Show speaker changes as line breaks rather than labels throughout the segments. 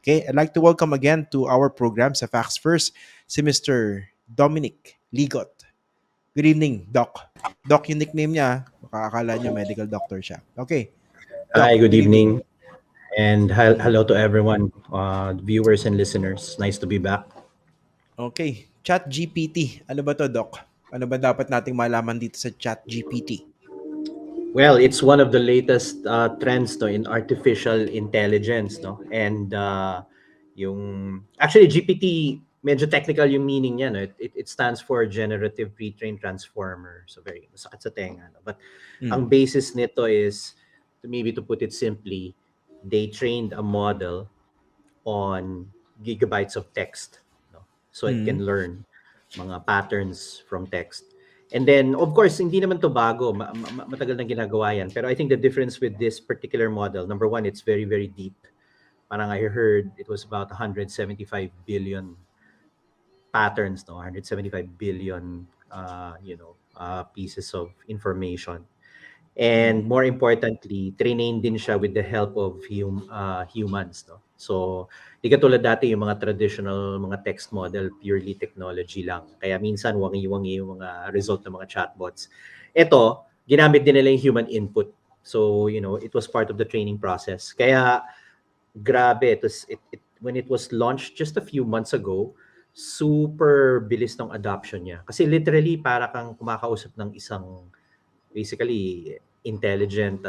Okay, I'd like to welcome again to our program sa Facts First si Mr. Dominic Ligot. Good evening, Doc. Doc, yung nickname niya, makakakala niyo medical doctor siya. Okay,
Hi,
Doc,
good
good evening.
evening, and hello to everyone, viewers and listeners. Nice to be back.
Okay, ChatGPT. Ano ba to, Doc? Ano ba dapat nating malaman dito sa ChatGPT?
Well, it's one of the latest trends in artificial intelligence, no? And yung actually GPT, medyo technical yung meaning niya, no? It stands for Generative Pre-trained Transformer. So very masakit sa tenga, no? But ang
Mm.
basis nito is, maybe to put it simply, they trained a model on gigabytes of text, no? So it
Mm.
can learn mga patterns from text. And then, of course, hindi naman to bago. Matagal na ginagawa yan. Pero I think the difference with this particular model, number one, it's very, very deep. Parang I heard it was about 175 billion patterns, no? 175 billion, pieces of information. And
Mm.
more importantly, trained din siya with the help of humans, no? So, di katulad dati yung mga traditional mga text model, purely technology lang. Kaya minsan wangi-wangi yung mga result ng mga chatbots. Ito, ginamit din nila yung human input. So, it was part of the training process. Kaya grabe, when it was launched just a few months ago, super bilis ng adoption niya. Kasi literally para kang kumakausap ng isang basically intelligent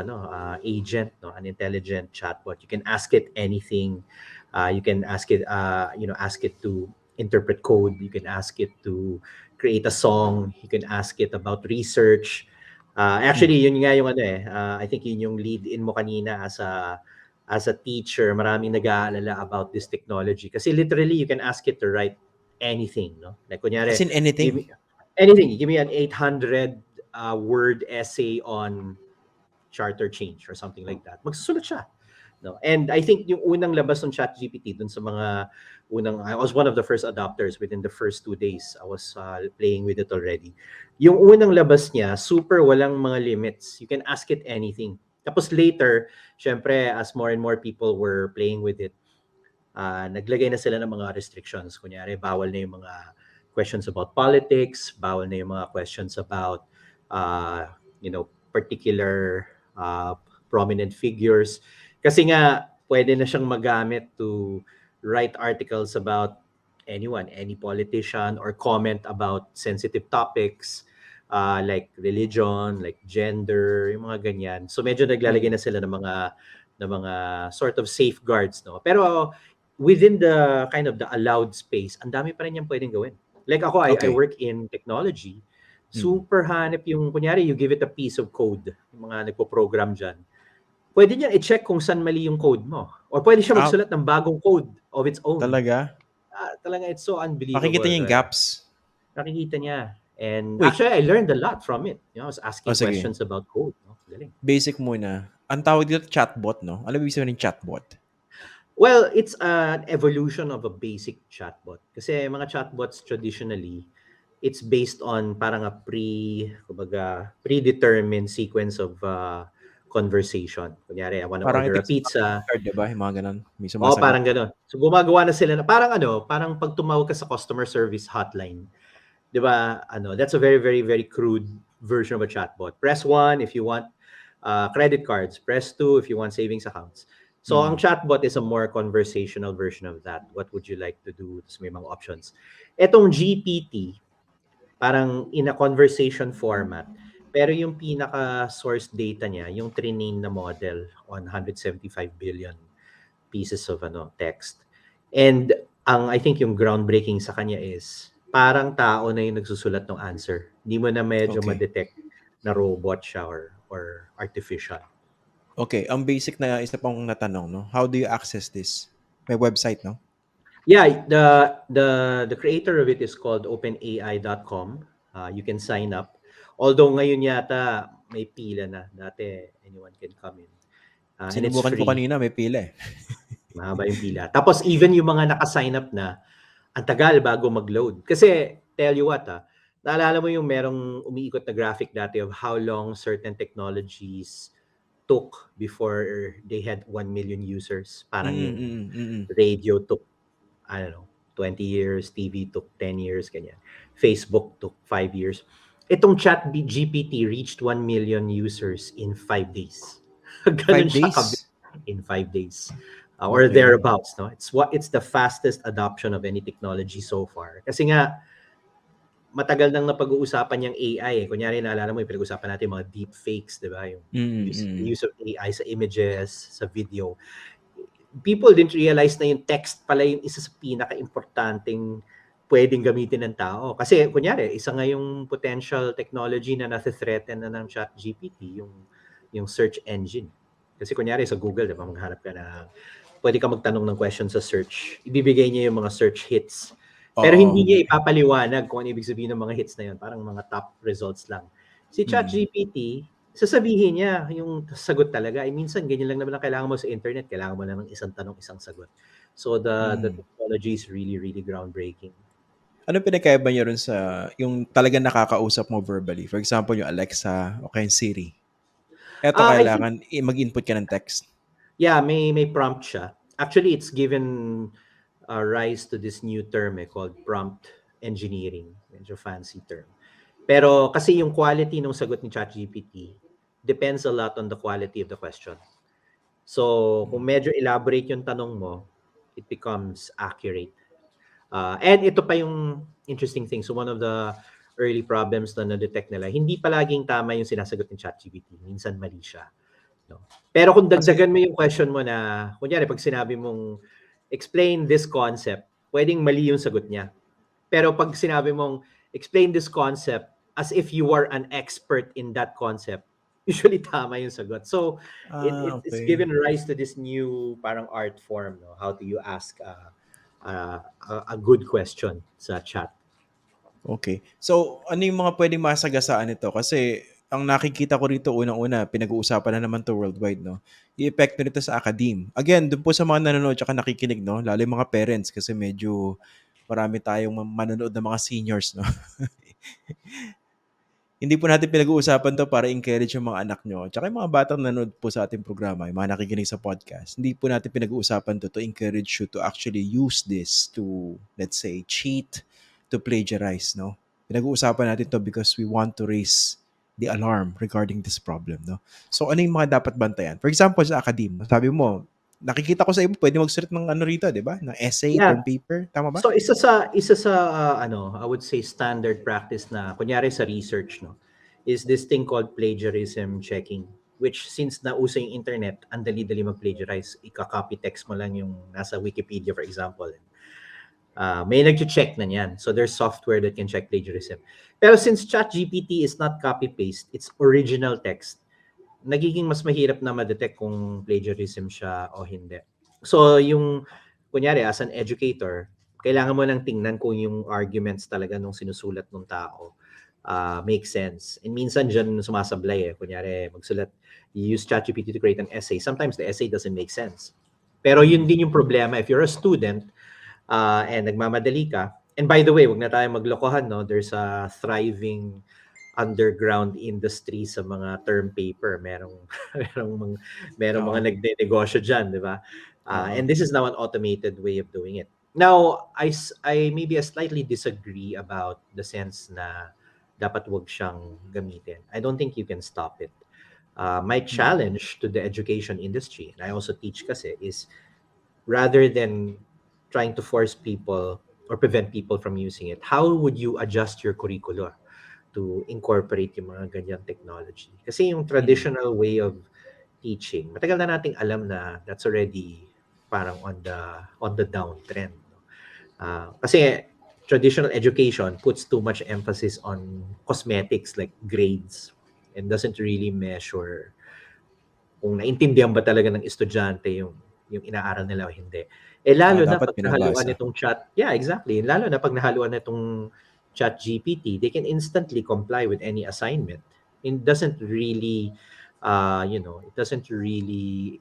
agent, no, an intelligent chatbot. You can ask it anything. You can ask it ask it to interpret code. You can ask it to create a song. You can ask it about research.
Mm.
Actually yun nga yung I think yun yung lead in mo kanina as a teacher. Maraming nag-aalala about this technology kasi literally you can ask it to write anything, no, like
As
kunyari
in
give
anything.
me anything. Give me an 800 word essay on charter change or something like that. Magsusulat siya. No? And I think yung unang labas ng ChatGPT dun sa mga I was one of the first adopters within the first 2 days. I was playing with it already. Yung unang labas niya, super walang mga limits. You can ask it anything. Tapos later, syempre, as more and more people were playing with it, naglagay na sila ng mga restrictions. Kunyari, bawal na yung mga questions about politics, bawal na yung mga questions about, particular prominent figures. Kasi nga, pwede na siyang magamit to write articles about anyone, any politician, or comment about sensitive topics like religion, like gender, yung mga ganyan. So medyo naglalagay
Mm.
na sila ng mga sort of safeguards, no. Pero within the kind of the allowed space, ang dami pa rin niyang pwedeng gawin. Like ako, I
Okay.
work in technology.
Mm.
Super hanep yung, kunyari, you give it a piece of code, yung mga nagpo-program dyan. Pwede niyan i-check kung saan mali yung code mo. Or pwede siya
Ah,
magsulat ng bagong code of its own.
talaga?
Talaga, it's so
Makikita
unbelievable.
niya yung gaps.
Nakikita niya. And
Wait.
actually, I learned a lot from it. I was
O
asking
sige.
questions about code. No? Galing.
Basic muna. Ang tawag dito chatbot, no? Alam mo ibig sabihin ng chatbot?
Well, it's an evolution of a basic chatbot. Kasi mga chatbots traditionally, it's based on parang a predetermined sequence of conversation. Kunyari, I want to
Parang
order
ito
a
yung sa mga
pizza.
card, di ba? Yung mga ganun. May
Oo,
sumasagot.
parang gano'n. So gumagawa na sila na parang pag tumawag ka sa customer service hotline, 'di ba? That's a very, very, very crude version of a chatbot. Press 1 if you want credit cards. Press 2 if you want savings accounts. So ang
Mm.
chatbot is a more conversational version of that. What would you like to do? Tapos may mga options. Etong GPT, parang in a conversation format. Pero yung pinaka-source data niya, yung trained na model on 175 billion pieces of text. And I think yung groundbreaking sa kanya is parang tao na yung nagsusulat ng answer. Hindi mo na medyo
Okay.
ma-detect na robot siya or artificial.
Okay. Ang basic na isa pang natanong, no? How do you access this? May website, no?
Yeah, the creator of it is called openai.com. You can sign up. Although ngayon yata may pila na. Dati anyone can come in. And it's
Sinubukan ko
free.
kanina, may pila eh.
Mahaba yung pila. Tapos even yung mga naka-sign up na, ang tagal bago mag-load. Kasi, tell you what naalala mo yung merong umiikot na graphic dati of how long certain technologies took before they had 1 million users. Parang yung
Mm.
radio took, I don't know, 20 years, TV took 10 years, ganyan. Facebook took 5 years. Itong GPT reached 1 million users in 5 days. Ganun
Five
siya kabilis
days?
in 5 days. Or
Okay.
thereabouts, no? It's the fastest adoption of any technology so far. Kasi nga matagal nang napag-uusapan yung AI eh. Kunyari naalala mo yung pinag-usapan natin yung mga deep fakes, 'di ba? Yung
Mm.
use of AI sa images, sa video. People didn't realize na yung text pala yung isa sa pinaka-importanting pwedeng gamitin ng tao. Kasi kunyari, isa nga yung potential technology na nasa-threaten na ng ChatGPT, yung search engine. Kasi kunyari sa Google, di ba, maghanap ka na, pwede ka magtanong ng question sa search. Ibibigay niya yung mga search hits. Pero
Oo.
hindi niya ipapaliwanag kung ano ibig sabihin ng mga hits na yun. Parang mga top results lang. Si
Mm.
ChatGPT, sasabihin niya yung sagot talaga. Ay minsan ganyan lang naman ang kailangan mo sa internet, kailangan mo lang ng isang tanong, isang sagot. So the
Mm.
technology is really really groundbreaking.
Ano pinagkaiba niya ron sa yung talagang nakakausap mo verbally? For example, yung Alexa o kaya yung Siri. Eto
I think
kailangan mag-input ka ng text.
yeah, may prompt siya. Actually, it's given rise to this new term called prompt engineering. Medyo fancy term. Pero kasi yung quality ng sagot ni ChatGPT depends a lot on the quality of the question. So, kung
Mm.
medyo elaborate yung tanong mo, it becomes accurate. And ito pa yung interesting thing. So, one of the early problems na na-detect nila, hindi palaging tama yung sinasagot ng ChatGPT. Minsan mali siya. No? Pero kung
Kasi
dagdagan mo yung question mo na, kunyari, pag sinabi mong, explain this concept, pwedeng mali yung sagot niya. Pero pag sinabi mong, explain this concept as if you are an expert in that concept, usually tama yung sagot. So, it's
okay.
given rise to this new parang art form, no? How do you ask a good question sa chat?
Okay. So, ano yung mga pwedeng masagasaan nito? Kasi ang nakikita ko rito unang-una, pinag-uusapan na naman to worldwide, no? Yung epekto nito sa academe. Again, doon po sa mga nanonood at nakikinig, no? Lalo yung mga parents kasi medyo marami tayong manonood ng mga seniors, no? Hindi po natin pinag-uusapan 'to para encourage yung mga anak nyo tsaka yung mga batang nanonood po sa ating programa, yung mga nakikinig sa podcast. Hindi po natin pinag-uusapan 'to to encourage you to actually use this to, let's say, cheat, to plagiarize, no? Pinag-uusapan natin 'to because we want to raise the alarm regarding this problem, no? So, ano yung mga dapat bantayan? For example, sa academe, sabi mo, nakikita ko sa iba, pwede magsulat ng ano rito, di ba? Ng essay,
Yeah.
term paper, tama ba?
So isa sa ano, I would say standard practice na kunyari sa research, no, is this thing called plagiarism checking, which since nauso yung internet, ang dali-dali mag-plagiarize. Ika-copy text mo lang yung nasa Wikipedia, for example. May nag-check na niyan. So there's software that can check plagiarism. Pero since ChatGPT is not copy-paste, it's original text, nagiging mas mahirap na ma-detect kung plagiarism siya o hindi. So yung kunyari as an educator, kailangan mo nang tingnan kung yung arguments talaga nung sinusulat ng tao make sense. And minsan dyan sumasablay Kunyari magsulat, you use ChatGPT to create an essay. Sometimes the essay doesn't make sense. Pero yun
Mm.
din yung problema. If you're a student and nagmamadali ka, and by the way, wag na tayo maglokohan, no? There's a thriving underground industry sa mga term paper. Merong mga
Oo.
nagnenegosyo diyan, 'di ba?
Oo.
And this is now an automated way of doing it. Now, I maybe slightly disagree about the sense na dapat wag siyang gamitin. I don't think you can stop it. My
Mm.
challenge to the education industry, and I also teach kasi, is rather than trying to force people or prevent people from using it, how would you adjust your curricula to incorporate yung mga ganyan technology? Kasi yung
Mm.
traditional way of teaching, matagal na nating alam na that's already parang on the downtrend. No? Kasi traditional education puts too much emphasis on cosmetics like grades and doesn't really measure kung naintindihan ba talaga ng estudyante yung inaaral nila o hindi.
Oo,
Lalo na
dapat
pag nahaluan
binabasa.
nitong chat, yeah, exactly. Lalo na pag nahaluan nitong chat GPT, they can instantly comply with any assignment. It doesn't really, it doesn't really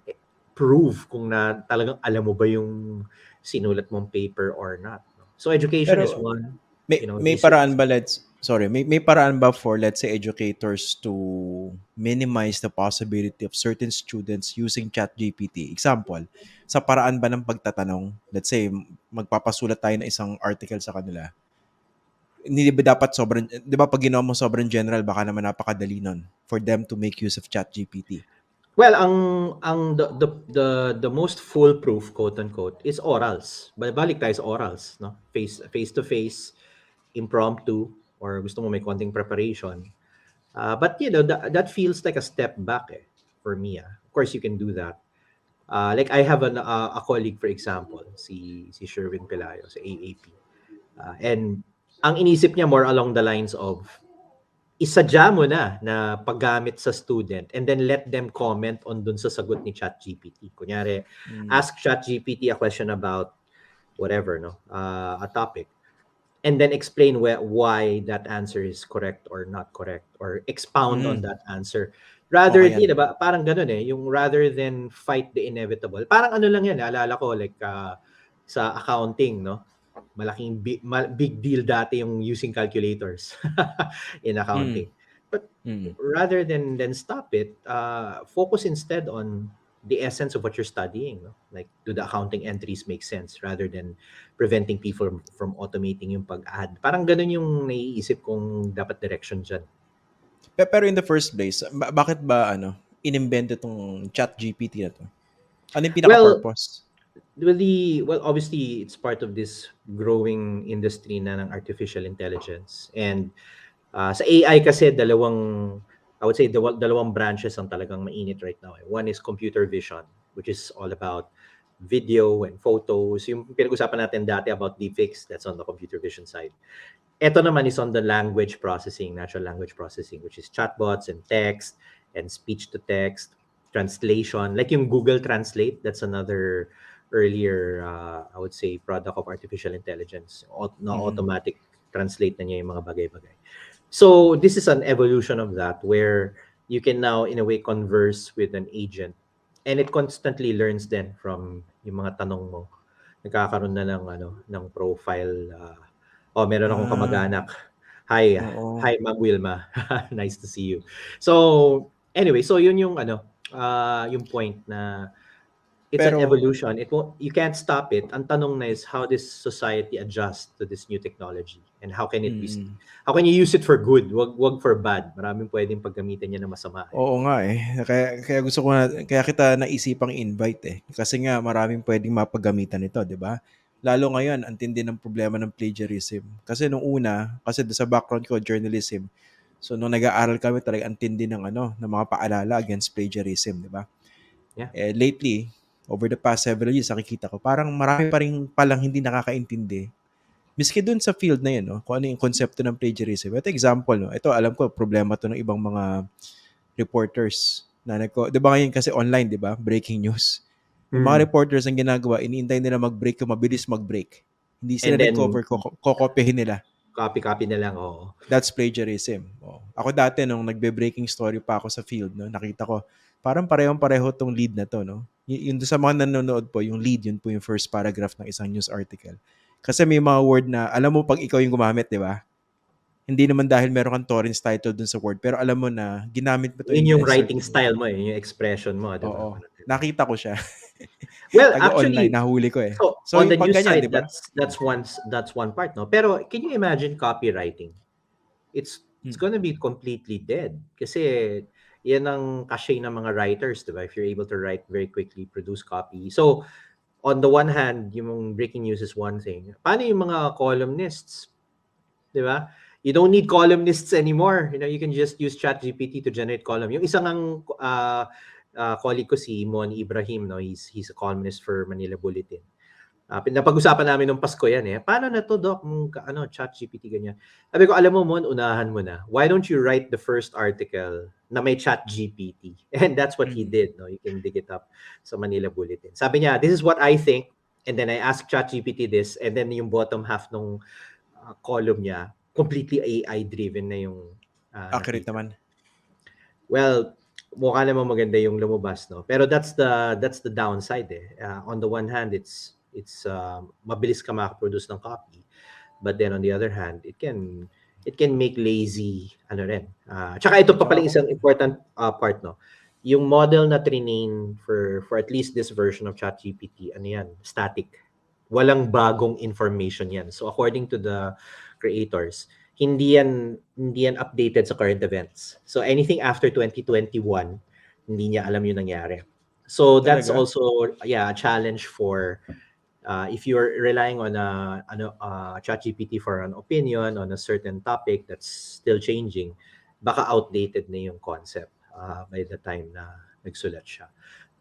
prove kung na talagang alam mo ba yung sinulat mong paper or not. No? So education is
Pero
one,
may
research
paraan
is
ba, Leds, sorry, may paraan ba for, let's say, educators to minimize the possibility of certain students using ChatGPT? Example, sa paraan ba ng pagtatanong, let's say, magpapasulat tayo ng isang article sa kanila. Hindi ba dapat sobrang, di ba pag ginawa mo sobrang general, baka naman napakadali nun for them to make use of ChatGPT.
Well, ang the most foolproof, quote unquote, is orals. Balik tayo sa orals, no? Face to face, impromptu, or gusto mo may konting preparation. But that feels like a step back for me. Of course, you can do that. Like I have a colleague, for example, si Sherwin Pelayo sa AAP. And ang inisip niya more along the lines of isadya mo na paggamit sa student and then let them comment on dun sa sagot ni ChatGPT. Kunyari,
Mm.
ask ChatGPT a question about whatever, no, a topic, and then explain why that answer is correct or not correct, or expound on
Mm.
that answer. Rather,
Okay
di
yan.
ba, parang ganun yung rather than fight the inevitable. Parang ano lang yan, alala ko, like, sa accounting, no? Malaking big deal dati yung using calculators in
Mm.
accounting. But
Mm.
rather than stop it, focus instead on the essence of what you're studying, no? Like, do the accounting entries make sense rather than preventing people from automating yung pag-add. Parang ganun yung naiisip kong dapat direction dyan.
Pero in the first place, bakit ba inimbento tong ChatGPT na 'to? Ano yung
Well,
pinaka-purpose?
obviously it's part of this growing industry na ng artificial intelligence. And sa AI kasi I would say dalawang branches ang talagang mainit right now. One is computer vision, which is all about video and photos. Yung pinag-usapan natin dati about deepfakes, that's on the computer vision side. Ito naman is on the language processing, natural language processing, which is chatbots and text and speech to text, translation. Like yung Google Translate, that's another earlier, I would say, product of artificial intelligence. Na
Mm.
automatic translate na niya yung mga bagay-bagay. So this is an evolution of that where you can now, in a way, converse with an agent, and it constantly learns then from yung mga tanong mo. Nagkakaroon na ng profile. Meron akong
Ah,
kamag-anak. Hi,
oo.
hi Ma'am Wilma. Nice to see you. So anyway, so yun yung yung point na it's an
Pero
evolution. It won't, you can't stop it. Ang tanong na is how this society adjusts to this new technology, and
mm.
how can you use it for good, wag for bad. Maraming pwedeng paggamitan niya na masama
Oo nga, eh. Kaya gusto ko na kaya kita naisipang i-invite, eh. Kasi nga maraming puwedeng mapagamitan nito, 'di ba? Lalo ngayon ang tindi ng problema ng plagiarism. Kasi nung una, kasi sa background ko journalism, so nung nag-aaral kami talagang ang tindi ng mga paalala against plagiarism, 'di ba?
Yeah.
Eh, lately, over the past several years, nakikita ko parang marami pa rin palang hindi nakakaintindi. Miski dun sa field na yun, no, kung ano yung konsepto ng plagiarism. Ito example, no, ito alam ko, problema to ng ibang mga reporters na 'di ba ngayon kasi online, 'di ba? Breaking news. Yung mga
Mm.
reporters ang ginagawa, iniintay nila mag-break kung mabilis mag-break. Hindi sila
And then
nag-cover, kokopyahin nila.
copy na lang, oo.
That's plagiarism. Oh. Ako dati nung nagbe-breaking story pa ako sa field, no, nakita ko parang parehong-pareho tong lead na to, no. Yung sa mga nanonood po, yung lead yun po yung first paragraph ng isang news article. Kasi may mga word na alam mo pag ikaw yung gumamit, 'di ba? Hindi naman dahil meron kang torrents title dun sa word, pero alam mo na ginamit mo to
Yun
in
yung
a
writing
certain way.
style mo, yung expression mo, 'di ba?
Oo.
Parang ganun.
Nakita ko siya.
Well,
Taga-online,
actually,
nahuli ko eh.
so
So
on the
yung pag
news
ganyan, di
side,
ba?
that's one part, no? Pero can you imagine copywriting? It's
Mm.
gonna be completely dead kasi yan ang cachet ng mga writers, 'di ba? If you're able to write very quickly, produce copy. So on the one hand, yung breaking news is one thing. Paano yung mga columnists, 'di ba? You don't need columnists anymore. You can just use ChatGPT to generate column. Yung isang colleague ko si Mon Ibrahim, no, he's a columnist for Manila Bulletin. Napag-usapan namin nung Pasko yan eh. Paano na to, Doc? ChatGPT ganyan. Sabi ko, alam mo, Mon, unahan mo na. Why don't you write the first article na may ChatGPT? And that's what he
Mm.
did. No, you can dig it up sa Manila Bulletin. Sabi niya, this is what I think. And then I asked ChatGPT this. And then yung bottom half nung column niya, completely AI-driven na yung
Accurate
nakita.
naman.
Well, mukha naman maganda yung lumabas, no? Pero that's the downside eh. On the one hand, it's mabilis ka makaproduce ng copy. But then on the other hand, it can it can make lazy, ano rin. Tsaka ito pa
Tsaka
pala isang important part, no? Yung model na trinain for at least this version of ChatGPT, ano yan, static. Walang bagong information yan. So according to the creators, hindi yan updated sa current events. So anything after 2021, hindi niya alam yung nangyari. So that's
talaga?
also, yeah, a challenge for if you're relying on ChatGPT for an opinion on a certain topic that's still changing, baka outdated na yung concept by the time na nagsulat siya.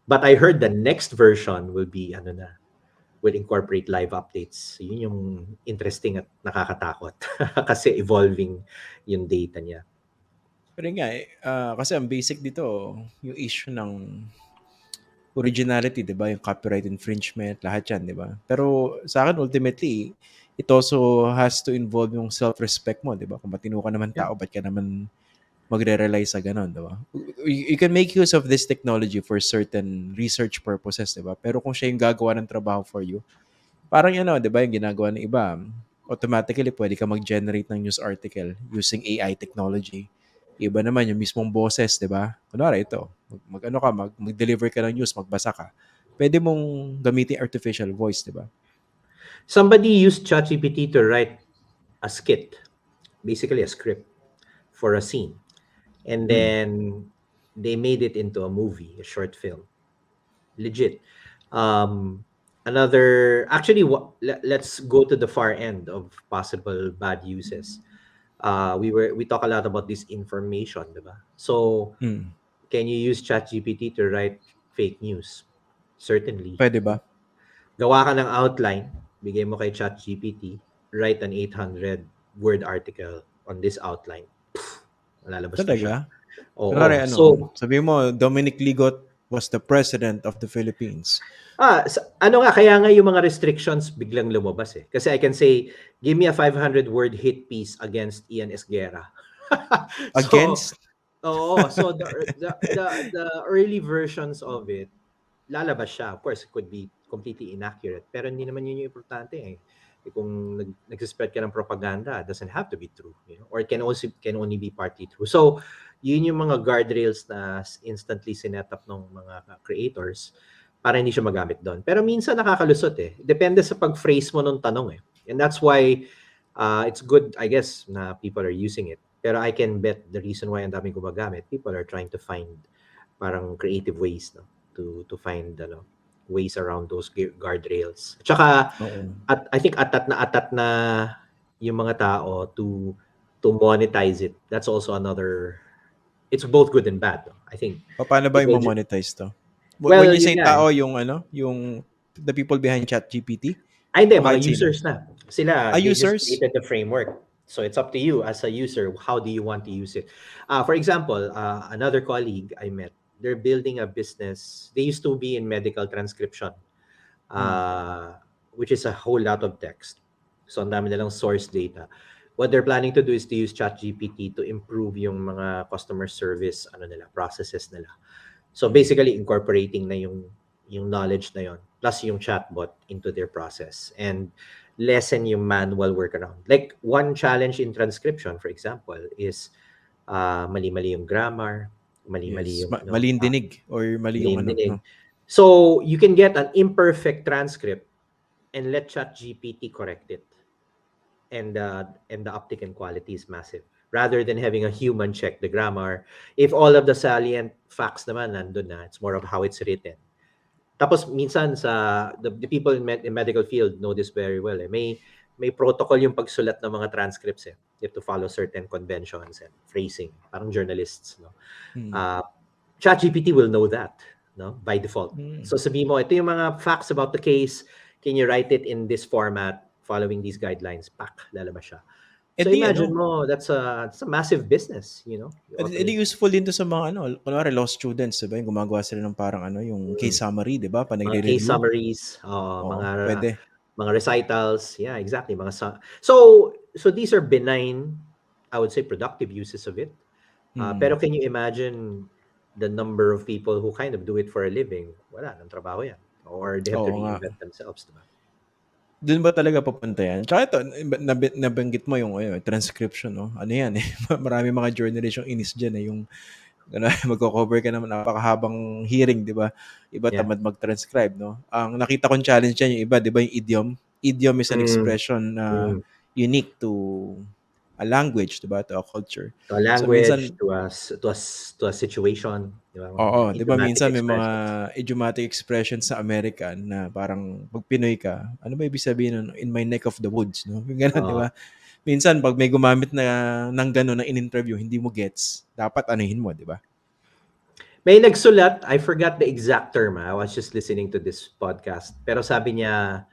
But I heard the next version will incorporate live updates. Yun yung interesting at nakakatakot kasi evolving yung data niya.
Pero yun nga kasi ang basic dito, yung issue ng originality, 'di ba? Yung copyright infringement, lahat 'yan, 'di ba? Pero sa akin ultimately, it also has to involve yung self-respect mo, 'di ba? Kung matino ka naman
Yeah.
tao, ba't ka naman magre-rely sa gano'n, 'di ba? You can make use of this technology for certain research purposes, 'di ba? Pero kung siya yung gagawa ng trabaho for you, parang yun, 'di ba, yung ginagawa ng iba, automatically pwede ka mag-generate ng news article using AI technology. Iba naman yung mismong boses, 'di ba? Kunwari ito, mag-ano ka, mag-deliver ka ng news, magbasa ka. Pwede mong gamitin artificial voice, 'di ba?
Somebody used ChatGPT to write a skit, basically a script for a scene. And
Mm.
then they made it into a movie, a short film. Legit. Um, actually, let's go to the far end of possible bad uses. We talk a lot about this information, diba? So,
Mm.
can you use ChatGPT to write fake news? Certainly.
Pwede ba?
Gawa ka ng outline, bigay mo kay ChatGPT, write an 800 word article on this outline. Lalabas na siya.
Talaga? Kunwari
Oo.
ano,
So,
sabi mo, Dominic Ligot was the president of the Philippines.
ano nga, kaya nga yung mga restrictions biglang lumabas eh. Kasi I can say, give me a 500 word hit piece against Ian Esguerra. So,
Against?
oo. So the early versions of it, lalabas siya. Of course, it could be completely inaccurate. Pero hindi naman yun yung importante eh. Kung nag-spread ka ng propaganda, it doesn't have to be true. You know? Or it can only be partly true. So, yun yung mga guardrails na instantly sinet up ng mga creators para hindi siya magamit doon. Pero minsan nakakalusot eh. Depende sa pag-phrase mo ng tanong eh. And that's why it's good, I guess, na people are using it. Pero I can bet the reason why ang daming gumagamit, people are trying to find parang creative ways no to find ways around those guardrails. Tsaka
Oo.
at I think atat na yung mga tao to monetize it. That's also another, it's both good and bad. No? I think
Paano ba yung
people
monetize to? When
well,
you
yun
say
nga eh.
tao, yung ano, yung the people behind ChatGPT?
Ay, hindi,
O
mga
kahit sino?
users na. Sila, they just
Users?
created the framework. So it's up to you as a user, how do you want to use it? For example, another colleague I met, they're building a business. They used to be in medical transcription,
Hmm.
which is a whole lot of text. So ang dami nilang source data. What they're planning to do is to use ChatGPT to improve yung mga customer service processes nila. So
Hmm.
basically incorporating na yung knowledge na yon plus yung chatbot into their process and lessen yung manual workaround. Like one challenge in transcription, for example, is mali-mali yung grammar, mali-mali
Yes.
yung
Mali yung dinig or mali
mali
yung
yung
ano,
dinig.
no?
So you can get an imperfect transcript and let ChatGPT correct it. And the uptick in quality is massive. Rather than having a human check the grammar, if all of the salient facts naman nandun na, it's more of how it's written. Tapos minsan sa the people in medical field know this very well. Eh. May protocol yung pagsulat ng mga transcripts eh. You have to follow certain conventions and phrasing, parang journalists, no.
Hmm.
Uh, ChatGPT will know that, no, by default.
Hmm.
So sabi mo, ito yung mga facts about the case, can you write it in this format following these guidelines? Pak, lalabas siya.
Eh
So
di
imagine
ano,
mo, that's a massive business, you
eh di
automate.
useful din to sa mga ano, kunwari law students, 'di ba? Yung gumagawa sila ng parang ano, yung
Mm.
case summary, 'di ba? Pa
Mga case
nagre-review.
summaries,
Oo, pwede.
mga recitals, yeah, exactly, so these are benign, I would say productive uses of it. Pero
Hmm.
can you imagine the number of people who kind of do it for a living? Wala ng trabaho yan. Or they have to
Oo nga.
reinvent themselves, diba?
Dun ba talaga papunta yan? Tsaka ito, nabanggit mo yung transcription, no? Ano yan eh, marami mga journalist yung inis dyan eh, yung ano, magko-cover ka naman napakahabang hearing, di ba? Iba
Yeah.
tamad mag-transcribe, no? Ang nakita kong challenge dyan, yung iba, di ba yung idiom? Idiom is an
Mm,
expression na
mm.
unique to a language, di ba? To a culture.
To a
So
language,
minsan,
to a situation, di ba? Mga
oo, 'di ba
idiomatic
minsan may mga
expressions.
idiomatic expressions sa American na parang 'pag Pinoy ka, ano ba ibig sabihin nun? In my neck of the woods, no? Yung gano'n, 'di
Oo.
ba? Minsan 'pag may gumamit na ng gano'n na in-interview, hindi mo gets, dapat anuhin mo, 'di ba?
May nagsulat, I forgot the exact term. I was just listening to this podcast. Pero sabi niya,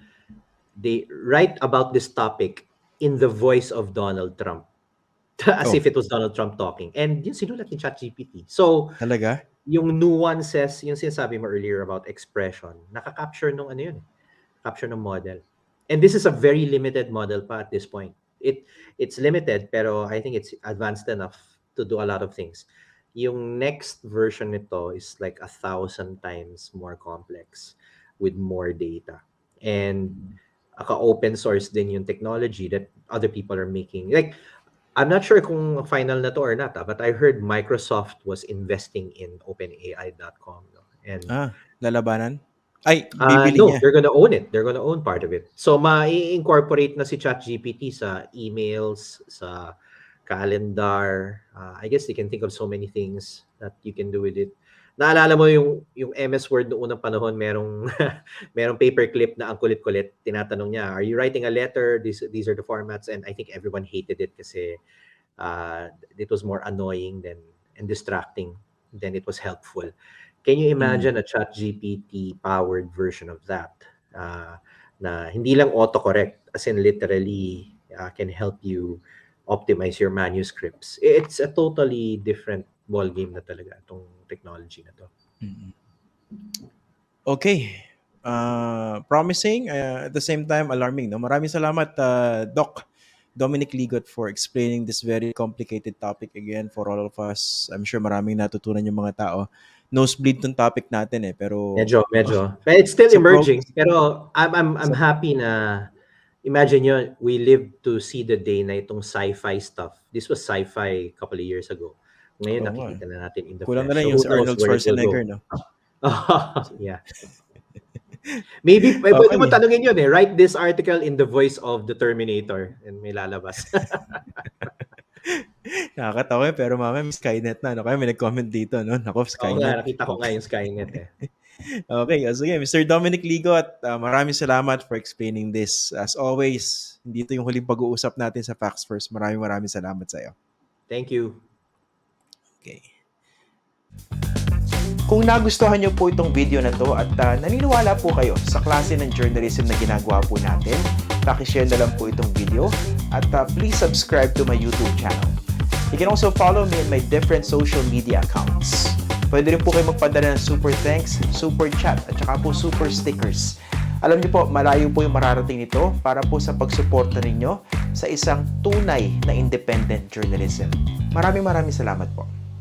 they write about this topic in the voice of Donald Trump. As
Oh,
if it was Donald Trump talking. And yun sinulat ni ChatGPT. So,
talaga?
yung nuances, yung sinasabi mo earlier about expression, nakaka-capture nung ano yun eh. Capture ng model. And this is a very limited model pa at this point. It's limited, pero I think it's advanced enough to do a lot of things. Yung next version nito is like 1,000 times more complex with more data. And open source din yung technology that other people are making. Like, I'm not sure kung final na to or not, but I heard Microsoft was investing in OpenAI.com. No? And
Lalabanan? Ay, bibili
no,
niya.
they're gonna own it. They're gonna own part of it. So, mai-incorporate na si ChatGPT sa emails, sa calendar. I guess they can think of so many things that you can do with it. Naalala mo yung MS Word noong unang panahon, merong merong paperclip na ang kulit-kulit. Tinatanong niya, "Are you writing a letter? These are the formats." And I think everyone hated it kasi it was more annoying than and distracting than it was helpful. Can you
Mm,
imagine a ChatGPT powered version of that? Na hindi lang autocorrect, as in literally can help you optimize your manuscripts. It's a totally different ball game na talaga itong technology na to.
mm. Okay. Promising, at the same time alarming, no? Maraming salamat, Doc Dominic Ligot, for explaining this very complicated topic again for all of us. I'm sure maraming natutunan yung mga tao. Nosebleed tong topic natin eh, pero
Medyo. But it's still
sa prog
emerging. Pero I'm
sa
happy na imagine yun, we lived to see the day na itong sci-fi stuff. This was sci-fi a couple of years ago. Ngayon
oo nga.
nakikita na natin in the
Kulang na
flesh.
lang
So
yung
who
si
knows
Arnold
where it will go?
Schwarzenegger, no?
Yeah. Maybe pwede mo
Okay.
tanungin yun eh. Write this article in the voice of the Terminator and may lalabas.
Nakakatawa eh, pero mamaya may Skynet na, no? Kaya may nag-comment dito, no? Nako,
Oo nga,
Skynet.
nakita ko nga yung Skynet eh.
Okay, sige, Mr. Dominic Ligo, at maraming salamat for explaining this. As always, hindi ito yung huling pag-uusap natin sa Facts First. Maraming salamat sa iyo.
Thank you.
Okay. Kung nagustuhan niyo po itong video na to at naniniwala po kayo sa klase ng journalism na ginagawa po natin, pakishare na lang po itong video at please subscribe to my YouTube channel. You can also follow me in my different social media accounts. Pwede rin po kayo magpadala ng super thanks, super chat at saka po super stickers. Alam niyo po, malayo po yung mararating nito para po sa pagsuporta ninyo sa isang tunay na independent journalism. Maraming salamat po.